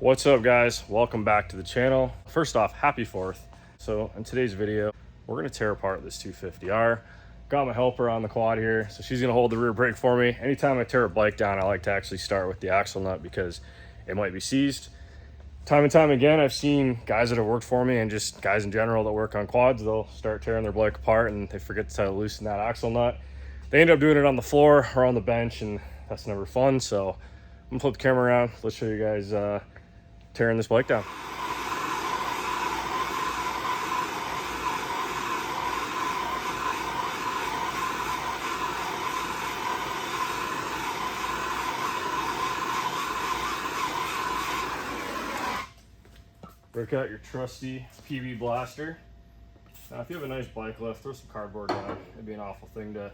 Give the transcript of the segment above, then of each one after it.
What's up, guys? Welcome back to the channel. First off, happy 4th. So in today's video, we're gonna tear apart this 250R. Got my helper on the quad here, so she's gonna hold the rear brake for me. Anytime I tear a bike down, I like to actually start with the axle nut because it might be seized. Time and time again, I've seen guys that have worked for me and just guys in general that work on quads, they'll start tearing their bike apart and they forget to loosen that axle nut. They end up doing it on the floor or on the bench, and that's never fun. So I'm gonna flip the camera around. Let's show you guys tearing this bike down. Break out your trusty PB blaster. Now, if you have a nice bike lift, throw some cardboard down. It'd be an awful thing to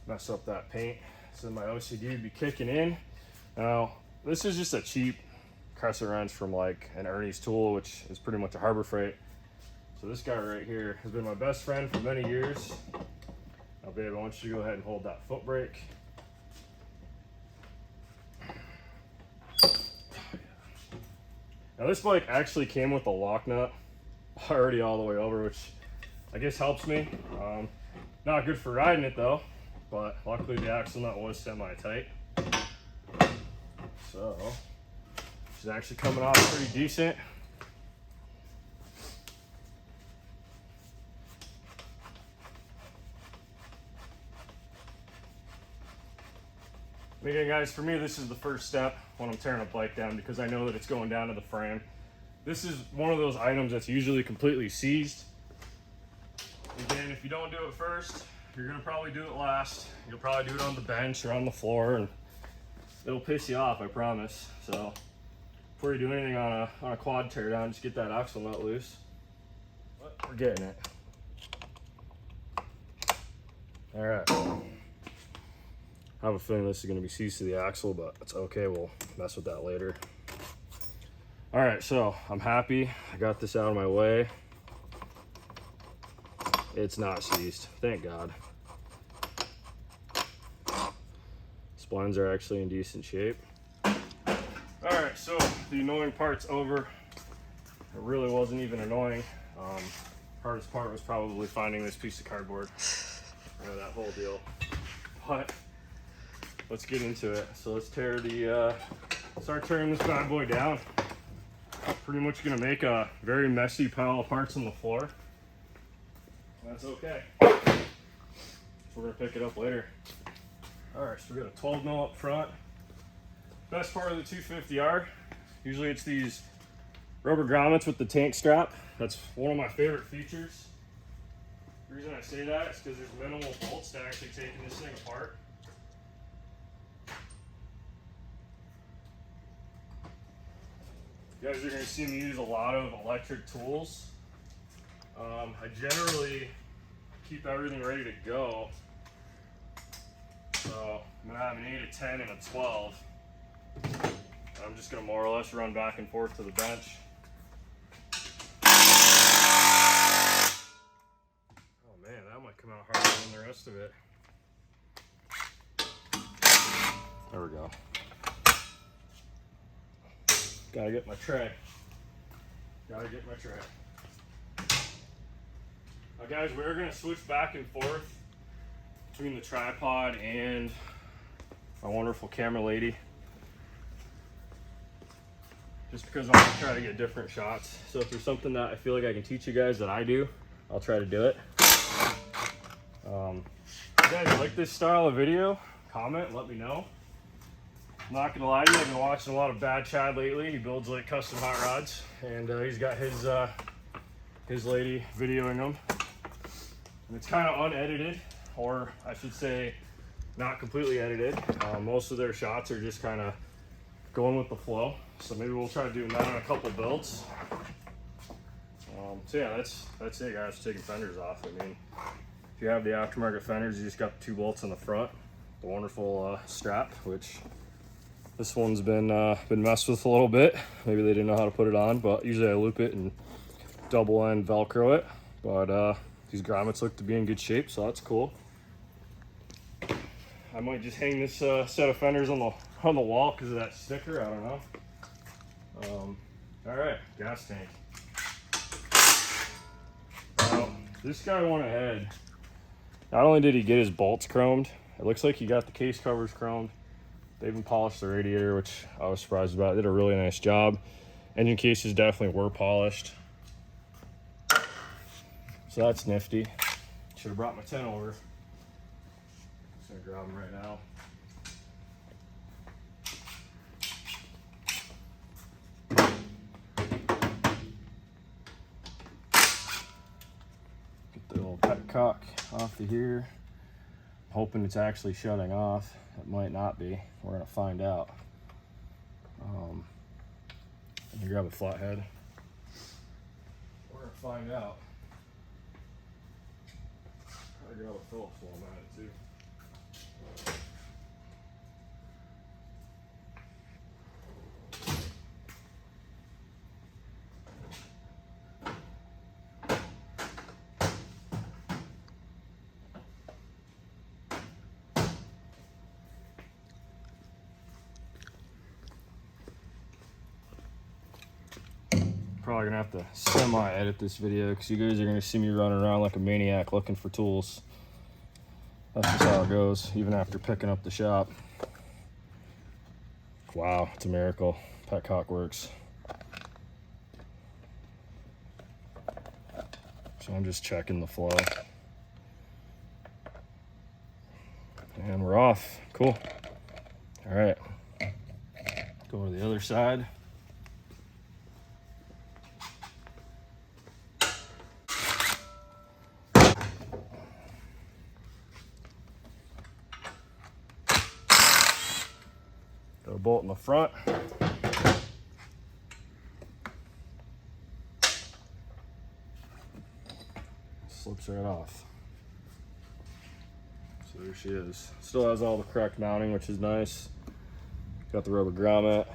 mess up that paint. So my OCD would be kicking in. Now, this is just a cheap crescent wrench from like an Ernie's Tool, which is pretty much a Harbor Freight. So this guy right here has been my best friend for many years. Now, babe, I want you to go ahead and hold that foot brake. Now, this bike actually came with a lock nut already all the way over, which I guess helps me. Not good for riding it though, but luckily the axle nut was semi-tight. So she's actually coming off pretty decent. And again, guys, for me, this is the first step when I'm tearing a bike down because I know that it's going down to the frame. This is one of those items that's usually completely seized. Again, if you don't do it first, you're gonna probably do it last. You'll probably do it on the bench or on the floor, and it'll piss you off, I promise. So before you do anything on a quad tear down, just get that axle nut loose. But we're getting it. All right. I have a feeling this is going to be seized to the axle, but it's okay. We'll mess with that later. All right, so I'm happy. I got this out of my way. It's not seized, thank God. Splines are actually in decent shape. All right, so the annoying part's over. It really wasn't even annoying. Hardest part was probably finding this piece of cardboard. That whole deal. But let's get into it. So let's start tearing this bad boy down. Pretty much gonna make a very messy pile of parts on the floor. That's okay. We're gonna pick it up later. All right, so we got a 12 mil up front. Best part of the 250R, usually it's these rubber grommets with the tank strap. That's one of my favorite features. The reason I say that is because there's minimal bolts to actually taking this thing apart. You guys are going to see me use a lot of electric tools. I generally keep everything ready to go. So I'm going to have an 8, a 10, and a 12. I'm just going to more or less run back and forth to the bench. Oh man, that might come out harder than the rest of it. There we go. Gotta get my tray. Now guys, we're gonna switch back and forth between the tripod and my wonderful camera lady. Just because I'm gonna try to get different shots. So if there's something that I feel like I can teach you guys that I do, I'll try to do it. If you guys like this style of video, comment, let me know. I'm not gonna lie to you, I've been watching a lot of Bad Chad lately. He builds like custom hot rods, and he's got his lady videoing them. And it's kind of unedited, or I should say not completely edited. Most of their shots are just kind of going with the flow. So maybe we'll try to do that on a couple builds. So yeah, that's it, guys, taking fenders off. I mean, if you have the aftermarket fenders, you just got the 2 bolts in the front, the wonderful strap, which this one's been messed with a little bit. Maybe they didn't know how to put it on, but usually I loop it and double end Velcro it. But these grommets look to be in good shape, so that's cool. I might just hang this set of fenders on the wall because of that sticker. I don't know. All right, gas tank. Now, this guy went ahead. Not only did he get his bolts chromed, it looks like he got the case covers chromed. They even polished the radiator, which I was surprised about. They did a really nice job. Engine cases definitely were polished. So that's nifty. Should have brought my 10 over. Just gonna grab them right now. Get the little petcock off of here. I'm hoping it's actually shutting off. It might not be. We're gonna find out. Let me grab a flathead. We're gonna find out. I grab a Phillips while I'm at it too. Probably gonna have to semi-edit this video because you guys are gonna see me running around like a maniac looking for tools. That's just how it goes, even after picking up the shop. Wow, it's a miracle. Petcock works. So I'm just checking the flow. And we're off. Cool. All right. Go to the other side. Got a bolt in the front. Slips right off. So there she is. Still has all the correct mounting, which is nice. Got the rubber grommet.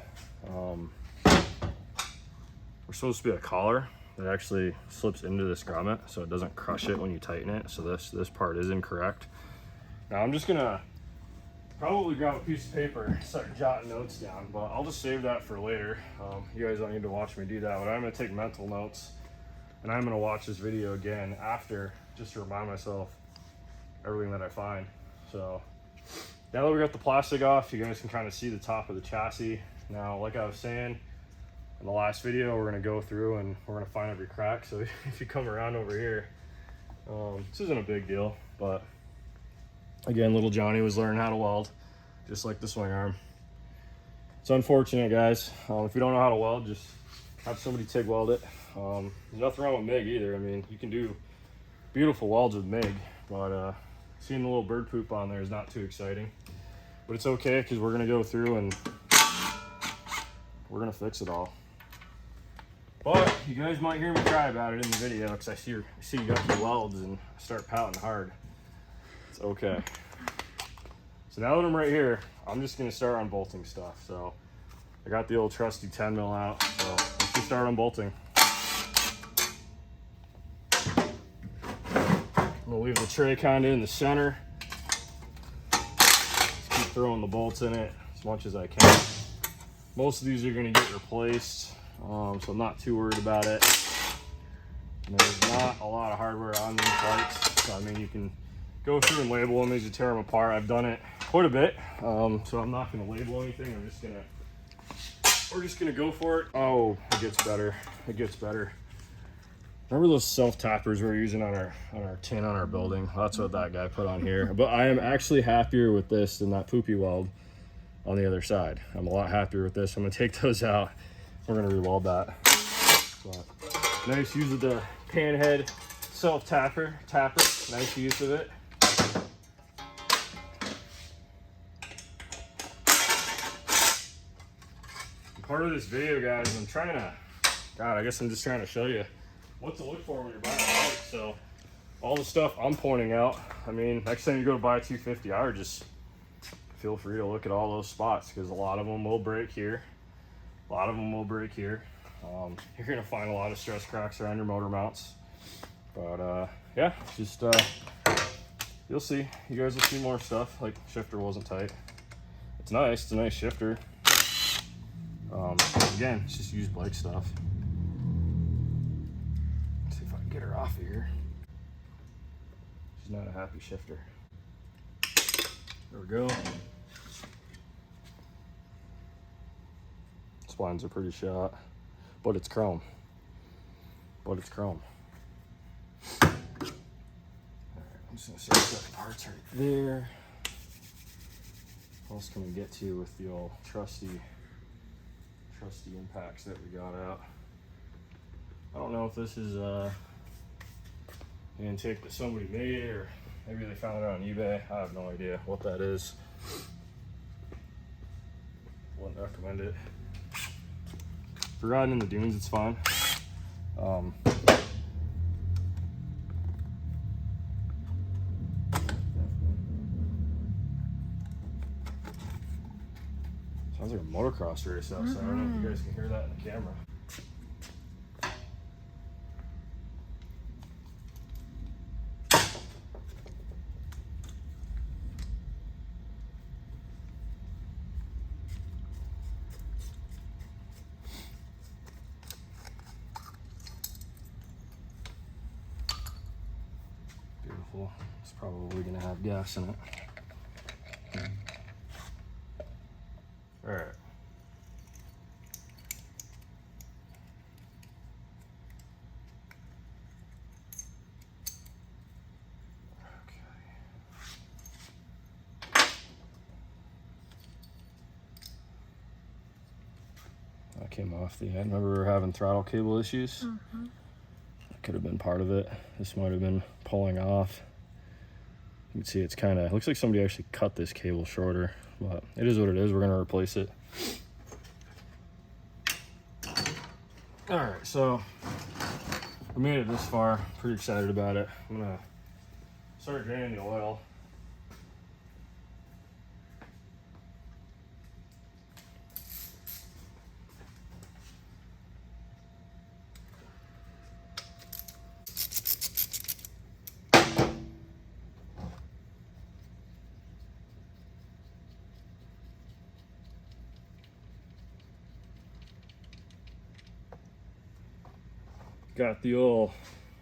We're supposed to be a collar that actually slips into this grommet so it doesn't crush it when you tighten it. So this part is incorrect. Now I'm just gonna probably grab a piece of paper and start jotting notes down, but I'll just save that for later. You guys don't need to watch me do that, but I'm gonna take mental notes and I'm gonna watch this video again after just to remind myself everything that I find. So now that we got the plastic off, you guys can kind of see the top of the chassis. Now, like I was saying in the last video, we're gonna go through and we're gonna find every crack. So if you come around over here, this isn't a big deal, but again, little Johnny was learning how to weld, just like the swing arm. It's unfortunate, guys. If you don't know how to weld, just have somebody TIG weld it. There's nothing wrong with MIG either. I mean, you can do beautiful welds with MIG, but seeing the little bird poop on there is not too exciting. But it's okay, because we're gonna go through and we're gonna fix it all. But you guys might hear me cry about it in the video, because I see you got the welds and start pouting hard. It's okay. So now that I'm right here, I'm just gonna start unbolting stuff. So I got the old trusty 10 mil out, so let's just start unbolting. I'm gonna leave the tray kinda in the center. Just keep throwing the bolts in it as much as I can. Most of these are gonna get replaced, so I'm not too worried about it. And there's not a lot of hardware on these bikes, so I mean, you can go through and label them as you tear them apart. I've done it quite a bit, so I'm not gonna label anything. We're just gonna go for it. Oh, it gets better. It gets better. Remember those self tappers we were using on our tin on our building? That's what that guy put on here. But I am actually happier with this than that poopy weld on the other side. I'm a lot happier with this. I'm gonna take those out. We're gonna re-weld that. But nice use of the panhead self tapper. Nice use of it. Part of this video, guys, I guess I'm just trying to show you what to look for when you're buying a bike. So all the stuff I'm pointing out, I mean, next time you go to buy a 250R, just feel free to look at all those spots, because a lot of them will break here. A lot of them will break here. You're gonna find a lot of stress cracks around your motor mounts. But yeah, just you'll see. You guys will see more stuff. Like, shifter wasn't tight. It's nice. It's a nice shifter. Again, it's just used bike stuff. Let's see if I can get her off of here. She's not a happy shifter. There we go. Splines are pretty shot, but it's chrome. But it's chrome. All right, I'm just gonna set the parts right there. What else can we get to with the old trusty impacts that we got out? I don't know if this is an intake that somebody made, or maybe they found it on eBay. I have no idea what that is. Wouldn't recommend it. For riding in the dunes, it's fine. Sounds like a motocross race outside. I don't know if you guys can hear that in the camera. Beautiful. It's probably gonna have gas in it. All right. That came off the end. Remember we were having throttle cable issues? That could have been part of it. This might have been pulling off. You can see it's kind of, looks like somebody actually cut this cable shorter, but it is what it is. We're gonna replace it. All right, so we made it this far. Pretty excited about it. I'm gonna start draining the oil. Got the old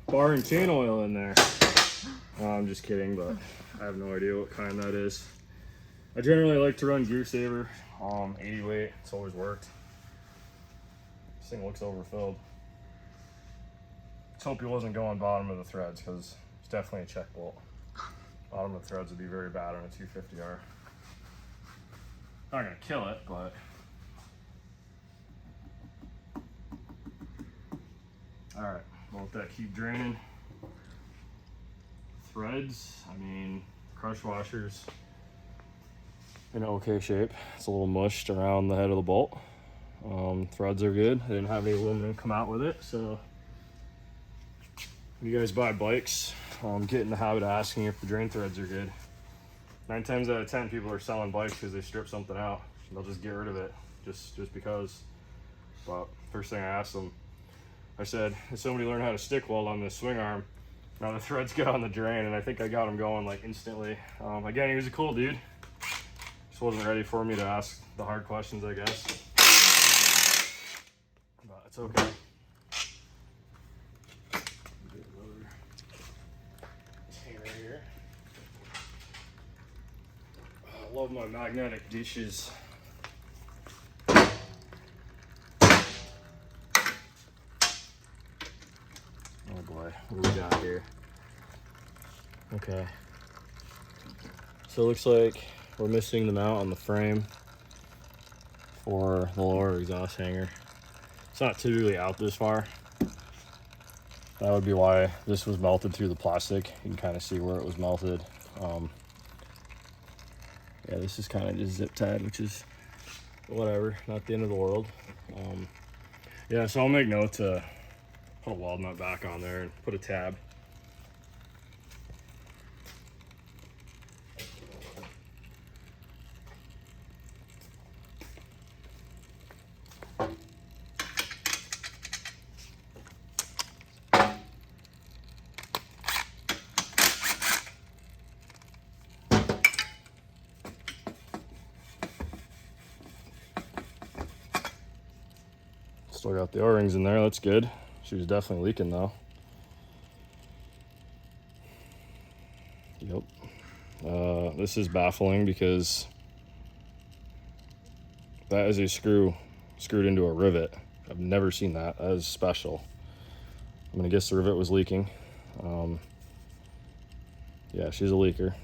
bar and chain oil in there. I'm just kidding, but I have no idea what kind that is. I generally like to run Gear Saver, 80 weight. It's always worked. This thing looks overfilled. Let's hope it wasn't going bottom of the threads, because it's definitely a check bolt. Bottom of the threads would be very bad on a 250R. Not gonna kill it, but all right, we'll let that keep draining. Threads, I mean, crush washers in okay shape. It's a little mushed around the head of the bolt. Threads are good. I didn't have any aluminum come out with it, so when you guys buy bikes, get in the habit of asking if the drain threads are good. 9 times out of 10, people are selling bikes because they strip something out. They'll just get rid of it, just because. But first thing I asked them, I said, "Has somebody learned how to stick weld on this swing arm?" Now the threads got on the drain, and I think I got him going like instantly. Again, he was a cool dude. Just wasn't ready for me to ask the hard questions, I guess. But it's okay. Right here. I love my magnetic dishes. Oh boy, what do we got here? Okay. So it looks like we're missing the mount on the frame for the lower exhaust hanger. It's not typically out this far. That would be why this was melted through the plastic. You can kind of see where it was melted. Yeah, this is kind of just zip tied, which is whatever, not the end of the world. Yeah, so I'll make note to put a weld nut back on there and put a tab. Still got the O-rings in there, that's good. She was definitely leaking though. Yep. This is baffling because that is a screw screwed into a rivet. I've never seen that. That is special. I'm gonna guess the rivet was leaking. Yeah, she's a leaker.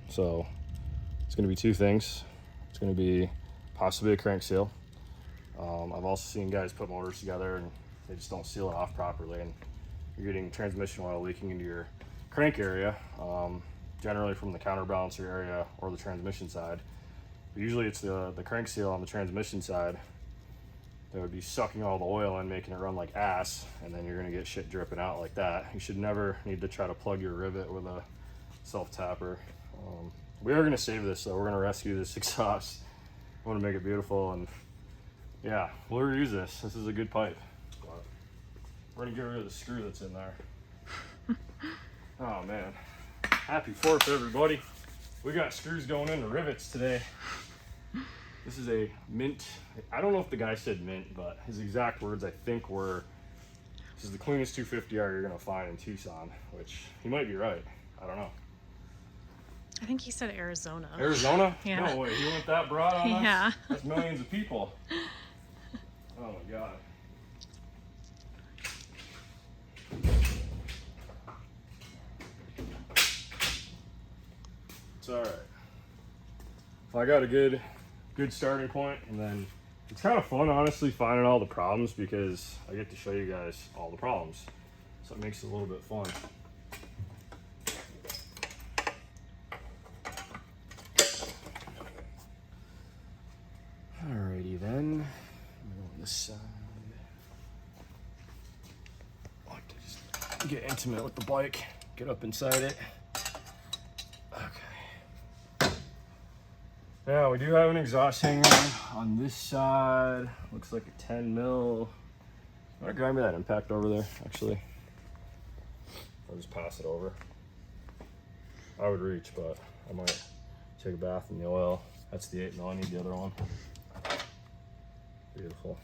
So it's gonna be two things. It's gonna be possibly a crank seal. I've also seen guys put motors together and they just don't seal it off properly, and you're getting transmission oil leaking into your crank area, generally from the counterbalancer area or the transmission side. But usually it's the crank seal on the transmission side that would be sucking all the oil in, making it run like ass, and then you're gonna get shit dripping out like that. You should never need to try to plug your rivet with a self-tapper. We are gonna save this though. We're gonna rescue this exhaust. I wanna make it beautiful, and yeah, we'll reuse this. This is a good pipe. But we're gonna get rid of the screw that's in there. Oh man. Happy 4th, everybody. We got screws going into rivets today. This is a mint. I don't know if the guy said mint, but his exact words I think were, this is the cleanest 250R you're gonna find in Tucson, which he might be right. I don't know. I think he said Arizona. Arizona? Yeah. No way, he went that broad on us? Yeah. That's millions of people. Oh my God. It's all right. Well, I got a good starting point, and then it's kind of fun, honestly, finding all the problems because I get to show you guys all the problems. So it makes it a little bit fun. Alrighty then. Go on this side. I like to just get intimate with the bike, get up inside it. Okay. Now we do have an exhaust hanger on this side. Looks like a 10 mil. I'm gonna grab me that impact over there, actually. I'll just pass it over. I would reach, but I might take a bath in the oil. That's the 8 mil. I need the other one. Beautiful.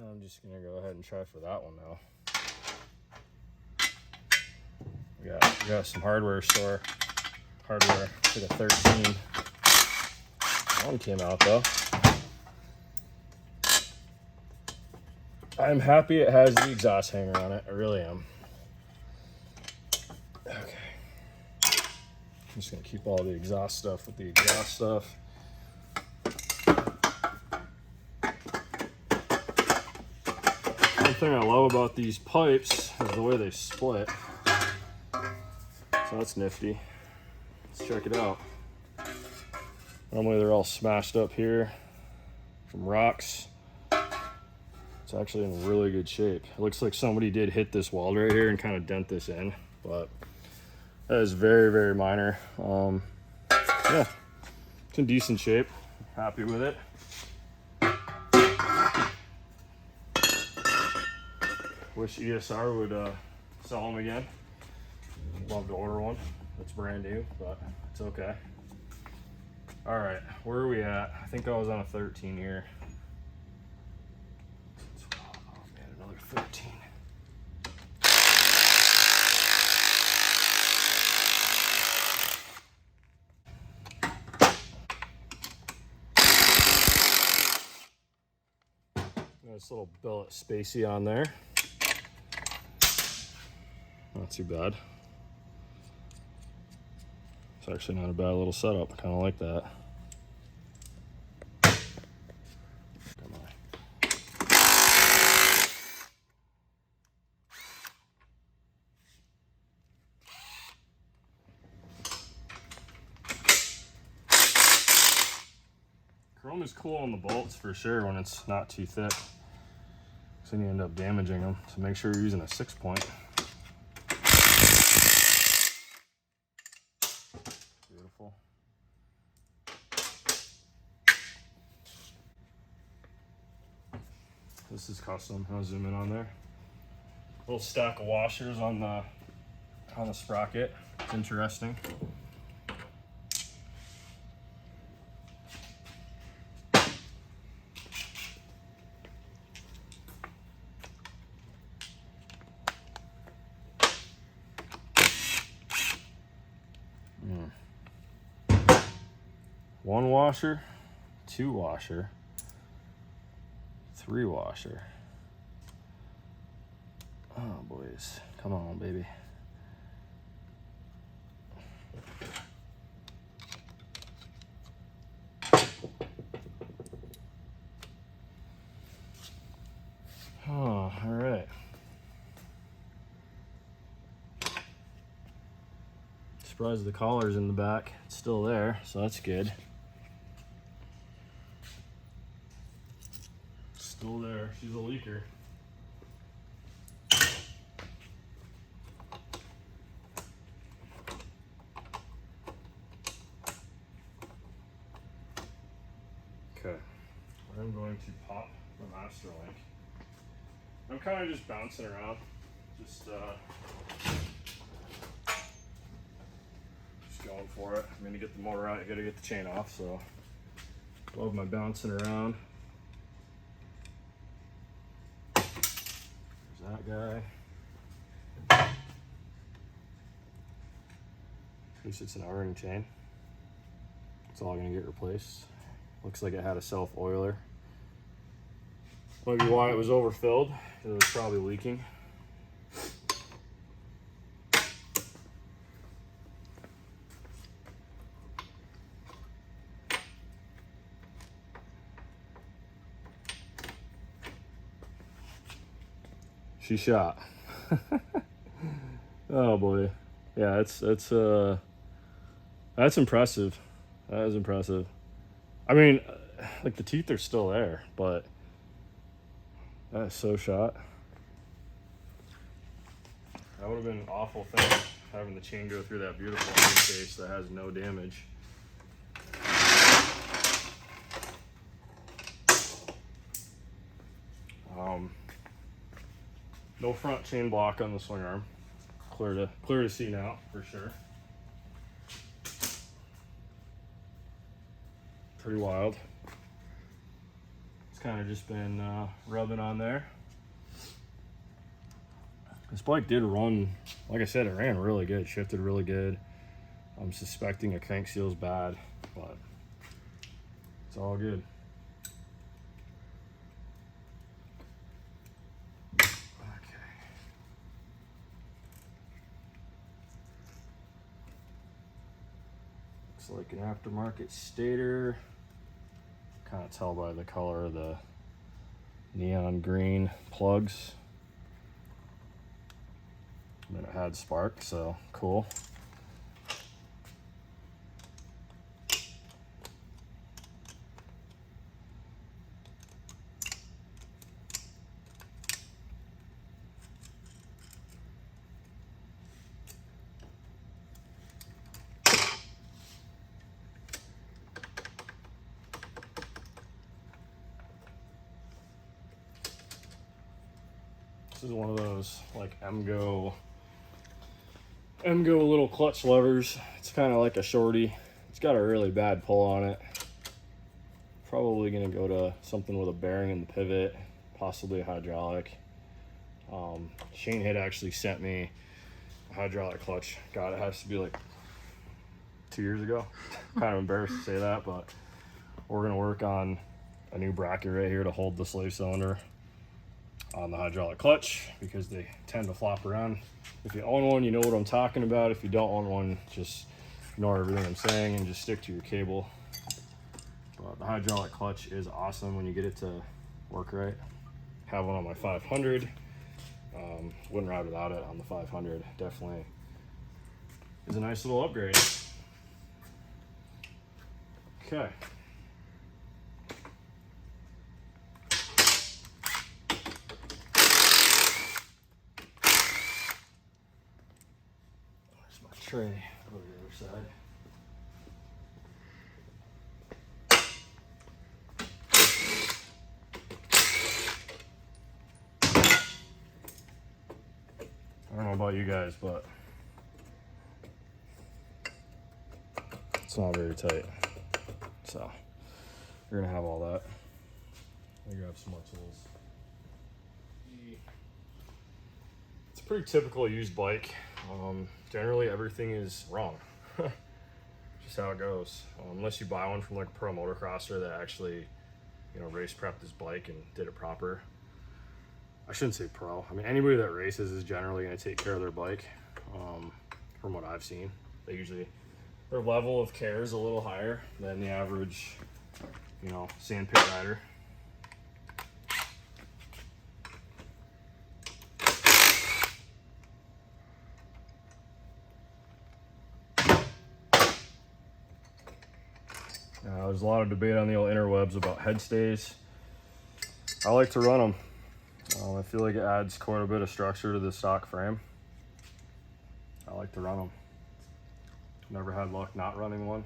I'm just gonna go ahead and try for that one now. We got some hardware store. Hardware, it's like a 13. That one came out though. I'm happy it has the exhaust hanger on it. I really am. Okay. I'm just gonna keep all the exhaust stuff with the exhaust stuff. One thing I love about these pipes is the way they split. So that's nifty. Let's check it out. Normally they're all smashed up here from rocks. It's actually in really good shape. It looks like somebody did hit this weld right here and kind of dent this in, but that is very, very minor. Yeah, it's in decent shape. Happy with it. Wish ESR would sell them again. Love to order one. It's brand new, but it's okay. All right, where are we at? I think I was on a 13 here. Oh man, another 13. Nice little billet spacey on there. Not too bad. It's actually not a bad little setup. I kind of like that. Come on. Chrome is cool on the bolts for sure when it's not too thick. So then you end up damaging them. So make sure you're using a 6-point. Beautiful. This is custom. I'll zoom in on there. Little stack of washers on the sprocket. It's interesting. One washer, two washer, three washer. Oh boys, come on baby. Oh, all right. Surprised the collar's in the back. It's still there, so that's good. Still there. She's a leaker. Okay, I'm going to pop the master link. I'm kind of just bouncing around, just going for it. I'm gonna get the motor out. I gotta get the chain off, so love my bouncing around. There's that guy. At least it's an O-ring chain. It's all gonna get replaced. Looks like it had a self-oiler. Might be why it was overfilled. It was probably leaking. She shot. Oh boy. Yeah, that's impressive. That is impressive. I mean, like the teeth are still there, but that is so shot. That would have been an awful thing, having the chain go through that beautiful case that has no damage. No front chain block on the swing arm. Clear to see now, for sure. Pretty wild. It's kind of just been rubbing on there. This bike did run, like I said, it ran really good, shifted really good. I'm suspecting a crank seal's bad, but it's all good. Like an aftermarket stator. Kind of tell by the color of the neon green plugs. I mean, it had spark, so cool. This is one of those like MGO little clutch levers. It's kind of like a shorty. It's got a really bad pull on it. Probably gonna go to something with a bearing in the pivot, possibly a hydraulic. Shane had actually sent me a hydraulic clutch. God, it has to be like 2 years ago. Kind of embarrassed to say that, but we're gonna work on a new bracket right here to hold the slave cylinder on the hydraulic clutch, because they tend to flop around. If you own one, you know what I'm talking about. If you don't own one, just ignore everything I'm saying and just stick to your cable. But the hydraulic clutch is awesome when you get it to work right. Have one on my 500. Wouldn't ride without it on the 500. Definitely is a nice little upgrade. Okay. Tray over the other side. don't know about you guys, but it's not very tight. So we're gonna have all that. Let me grab some more tools. It's a pretty typical used bike. Generally everything is wrong. Just how it goes. Unless you buy one from like a pro motocrosser that actually, you know, race prepped his bike and did it proper. I shouldn't say pro. I mean, anybody that races is generally going to take care of their bike. From what I've seen, their level of care is a little higher than the average, you know, sandpit rider. There's a lot of debate on the old interwebs about head stays. I like to run them. I feel like it adds quite a bit of structure to the stock frame. I like to run them. Never had luck not running one.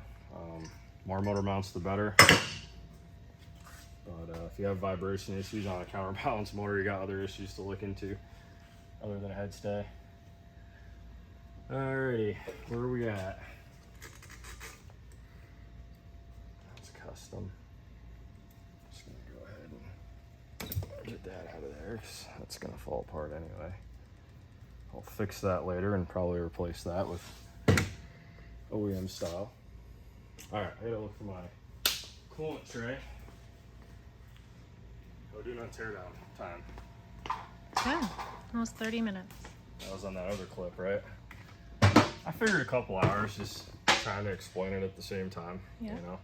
More motor mounts, the better. But if you have vibration issues on a counterbalance motor, you got other issues to look into other than a head stay. Alrighty, where are we at? That's custom. Just gonna go ahead and get that out of there, 'cause that's gonna fall apart anyway. I'll fix that later and probably replace that with OEM style. Alright, I gotta look for my coolant tray. We're doing on teardown time. Yeah, almost 30 minutes. That was on that other clip, right? I figured a couple hours, just trying to explain it at the same time, Yeah. you know?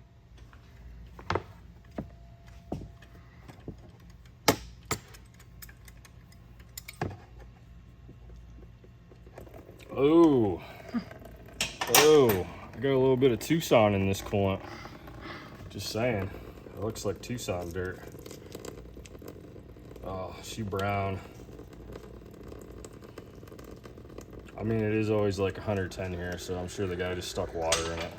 Oh, I got a little bit of Tucson in this coolant. Just saying, it looks like Tucson dirt. Oh, she brown. I mean, it is always like 110 here, so I'm sure the guy just stuck water in it.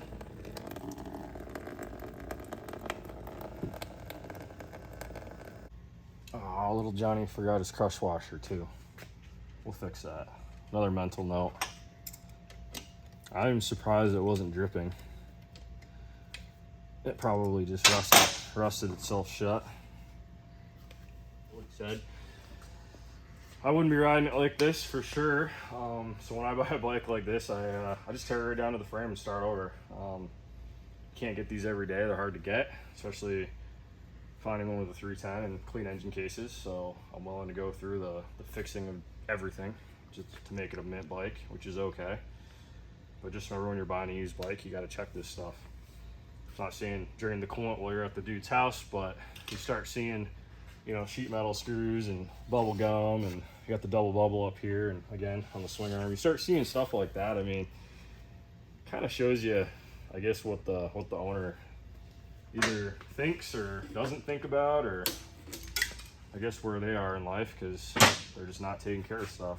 Oh, little Johnny forgot his crush washer too. We'll fix that. Another mental note. I'm surprised it wasn't dripping. It probably just rusted itself shut. Like I said, I wouldn't be riding it like this for sure. So when I buy a bike like this, I just tear it right down to the frame and start over. Can't get these every day. They're hard to get, especially finding one with a 310 and clean engine cases. So I'm willing to go through the fixing of everything just to make it a mint bike, which is okay. But just remember, when you're buying a used bike, you got to check this stuff. I'm not saying during the coolant while you're at the dude's house, but you start seeing, you know, sheet metal screws and bubble gum, and you got the double bubble up here, and again on the swing arm, you start seeing stuff like that. I mean, kind of shows you, I guess, what the owner either thinks or doesn't think about, or I guess where they are in life, because they're just not taking care of stuff.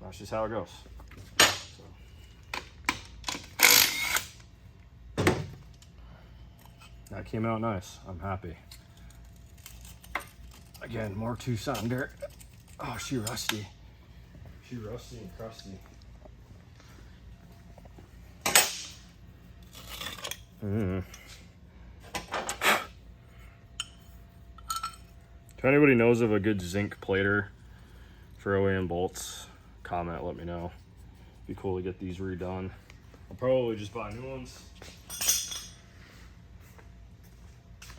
That's just how it goes. That came out nice. I'm happy. Again, more Tucson dirt. Oh, she rusty. She rusty and crusty. If anybody knows of a good zinc plater for OEM bolts, comment, let me know. Be cool to get these redone. I'll probably just buy new ones.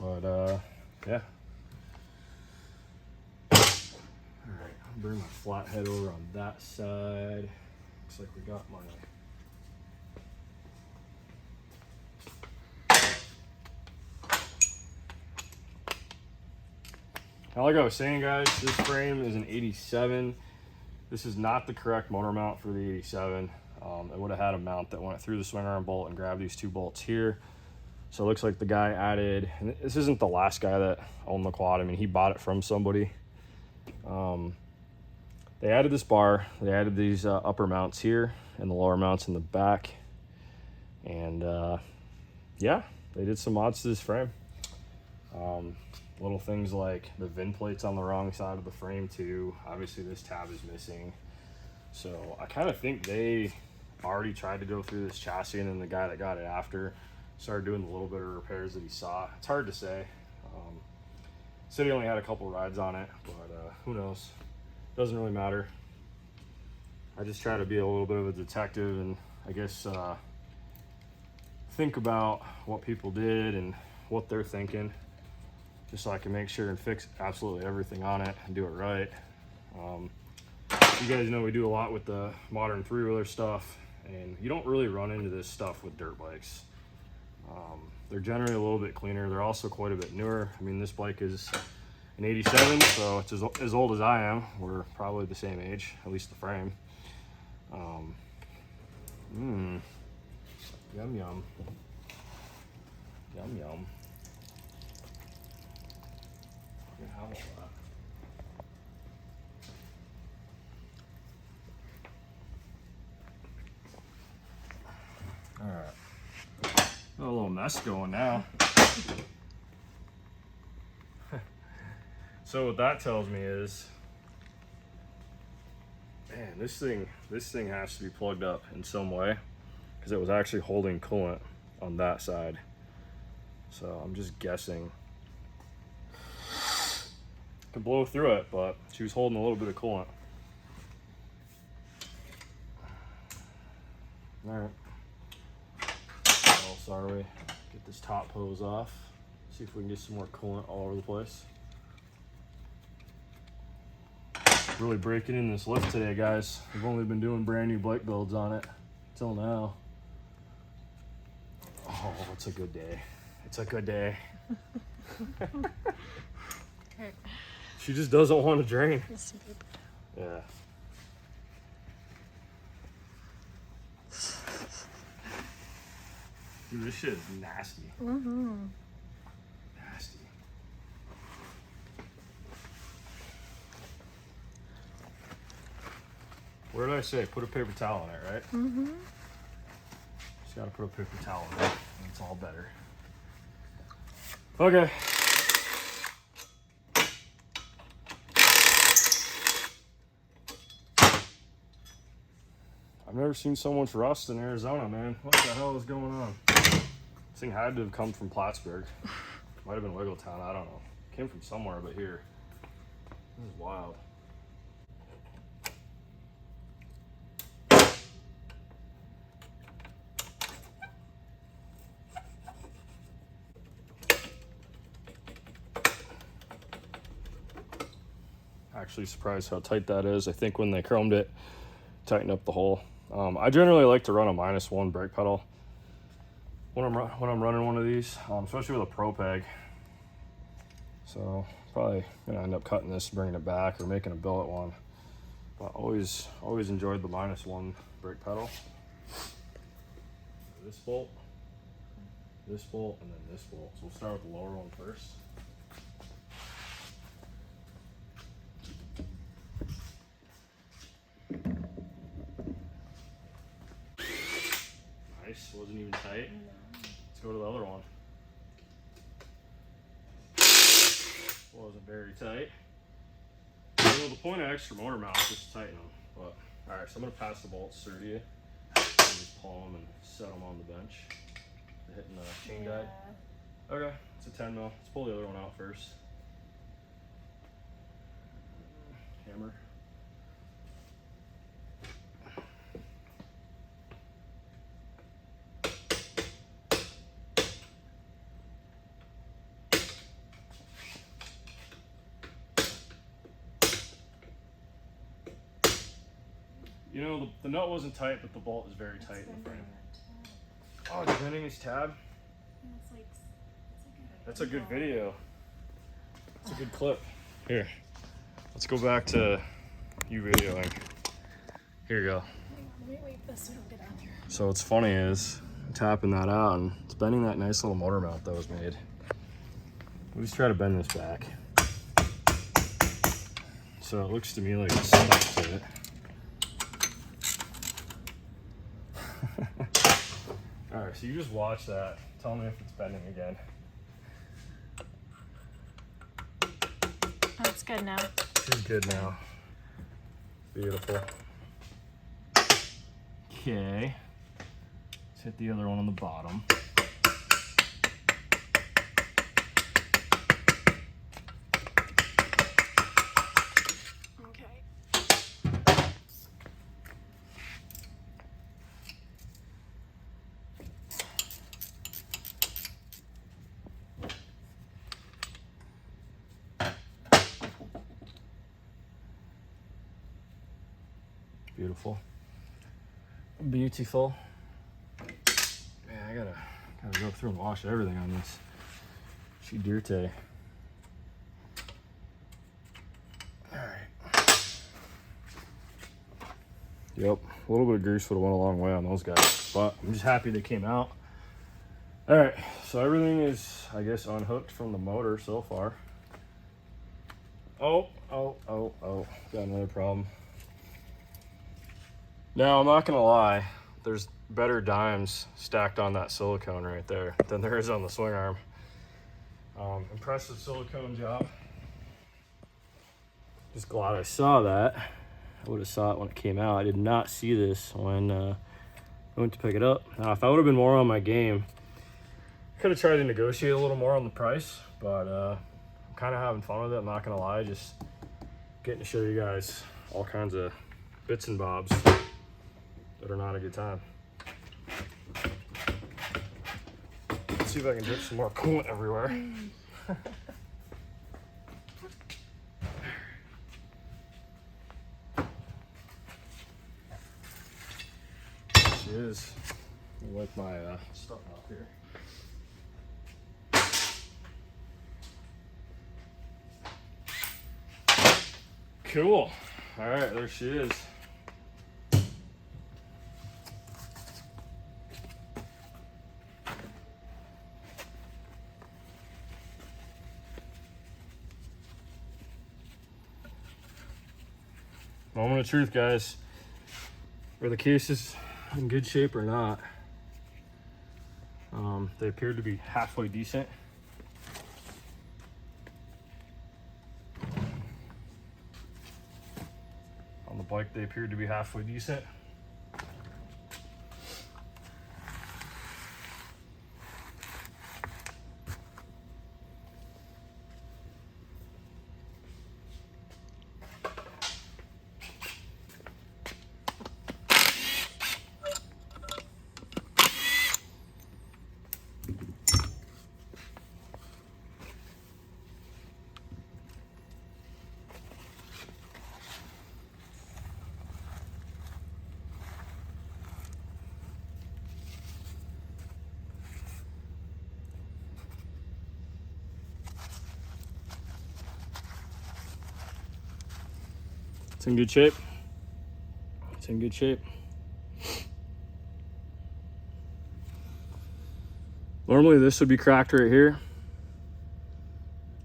But yeah. Alright, I'll bring my flathead over on that side. Looks like we got my now, like I was saying, guys, this frame is an 87. This is not the correct motor mount for the 87. It would have had a mount that went through the swing arm bolt and grabbed these two bolts here. So it looks like the guy added, and this isn't the last guy that owned the quad. I mean, he bought it from somebody. They added this bar. They added these upper mounts here and the lower mounts in the back. And yeah, they did some mods to this frame. Little things like the VIN plates on the wrong side of the frame too. Obviously this tab is missing. So I kind of think they already tried to go through this chassis, and then the guy that got it after started doing the little bit of repairs that he saw. It's hard to say. Said he only had a couple rides on it, but who knows? Doesn't really matter. I just try to be a little bit of a detective and I guess think about what people did and what they're thinking, just so I can make sure and fix absolutely everything on it and do it right. You guys know we do a lot with the modern three-wheeler stuff, and you don't really run into this stuff with dirt bikes. They're generally a little bit cleaner. They're also quite a bit newer. I mean, this bike is an 87, so it's as old as I am. We're probably the same age, at least the frame. Yum yum. Yum yum. Yeah, how about that? All right. A little mess going now. So what that tells me is, man, this thing has to be plugged up in some way, because it was actually holding coolant on that side. So I'm just guessing. Could blow through it, but she was holding a little bit of coolant. All right. What else are we? Get this top hose off. See if we can get some more coolant all over the place. Really breaking in this lift today, guys. We've only been doing brand new bike builds on it till now. Oh, it's a good day. It's a good day. She just doesn't want to drain. Yeah. Dude, this shit is nasty. Nasty. What did I say? Put a paper towel in it, right? Just gotta put a paper towel in it, and it's all better. Okay. I've never seen so much rust in Arizona, man. What the hell is going on? This thing had to have come from Plattsburgh. Might have been Wiggletown, I don't know. Came from somewhere but here. This is wild. Actually surprised how tight that is. I think when they chromed it, tightened up the hole. I generally like to run a -1 brake pedal when I'm running one of these, especially with a Pro Peg. So probably gonna end up cutting this, bringing it back, or making a billet one. But always enjoyed the -1 brake pedal. This bolt, and then this bolt. So we'll start with the lower one first. Nice, wasn't even tight. Let's go to the other one. Wasn't very tight. Well, the point of extra motor mount is just to tighten them. But alright, so I'm gonna pass the bolts through to you. And just pull them and set them on the bench. They're hitting the chain guide. Okay, it's a 10 mil. Let's pull the other one out first. Hammer. You know, the nut wasn't tight, but the bolt is very tight in the frame. Oh, it's bending his tab? That's a good video. That's a good clip. Here, let's go back to you videoing. Here you go. So what's funny is, I'm tapping that out and it's bending that nice little motor mount that was made. We'll just try to bend this back. So it looks to me like it's stuck to it. Alright, so you just watch that. Tell me if it's bending again. That's good now. She's good now. Beautiful. okay. Let's hit the other one on the bottom. Beautiful. Beautiful. Man, I gotta go through and wash everything on this. She dirty. Alright. Yep, a little bit of grease would have went a long way on those guys, but I'm just happy they came out. Alright, so everything is, I guess, unhooked from the motor so far. Oh, got another problem. Now, I'm not gonna lie, there's better dimes stacked on that silicone right there than there is on the swing arm. Impressive silicone job. Just glad I saw that. I would have saw it when it came out. I did not see this when I went to pick it up. Now, if I would have been more on my game, I could have tried to negotiate a little more on the price, but I'm kind of having fun with it, I'm not gonna lie. Just getting to show you guys all kinds of bits and bobs that are not a good time. Let's see if I can drip some more coolant everywhere. She is. Let me wipe my stuff off here. Cool. All right, there she is. Moment of truth, guys. Are the cases in good shape or not? They appeared to be halfway decent. On the bike, they appeared to be halfway decent. It's in good shape. It's in good shape. Normally this would be cracked right here.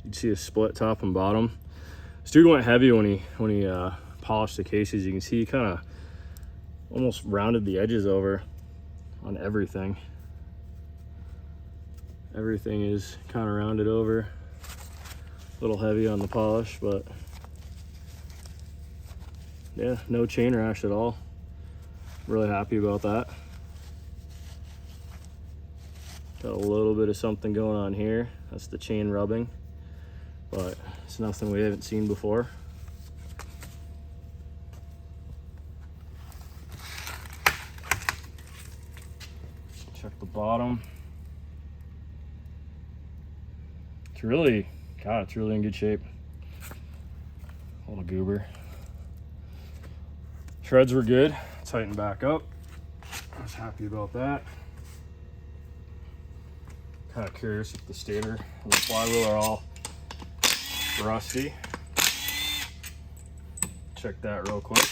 You'd see a split top and bottom. This dude went heavy when he polished the cases. You can see he kind of almost rounded the edges over on everything. Everything is kind of rounded over. A little heavy on the polish, but yeah, no chain rash at all. Really happy about that. Got a little bit of something going on here. That's the chain rubbing, but it's nothing we haven't seen before. Check the bottom. It's really, God, it's really in good shape. A little goober. Treads were good. Tightened back up. I was happy about that. Kind of curious if the stator and the flywheel are all rusty. Check that real quick.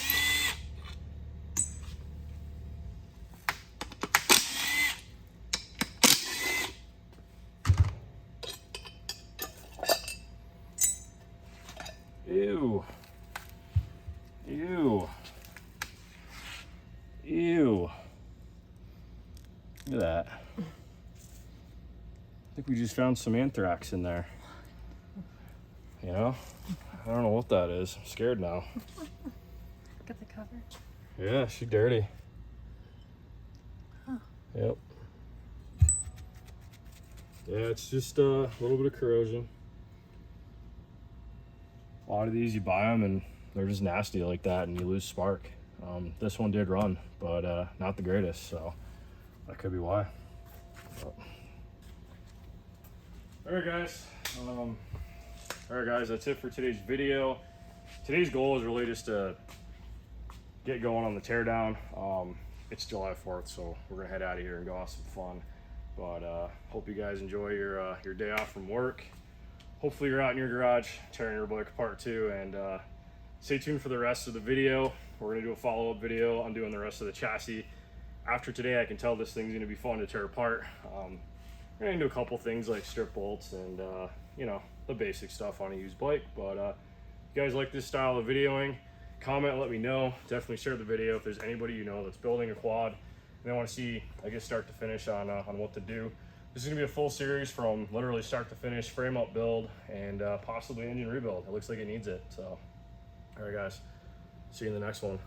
Ew. Ew. Ew. Look at that. I think we just found some anthrax in there. You know? I don't know what that is. I'm scared now. Look at the cover. Yeah, she's dirty. Yep. Yeah, it's just a little bit of corrosion. A lot of these, you buy them and they're just nasty like that and you lose spark. This one did run, but not the greatest, so that could be why. But. Alright guys, that's it for today's video. Today's goal is really just to get going on the teardown. It's July 4th, so we're gonna head out of here and go have some fun. But hope you guys enjoy your day off from work. Hopefully you're out in your garage tearing your bike apart too, and stay tuned for the rest of the video. We're gonna do a follow-up video on doing the rest of the chassis. After today, I can tell this thing's gonna be fun to tear apart. We're gonna do a couple things like strip bolts and you know, the basic stuff on a used bike. But if you guys like this style of videoing, comment, let me know. Definitely share the video if there's anybody you know that's building a quad and they want to see, I guess, start to finish on what to do. This is gonna be a full series from literally start to finish, frame up build, and possibly engine rebuild. It looks like it needs it. So, all right guys, see you in the next one.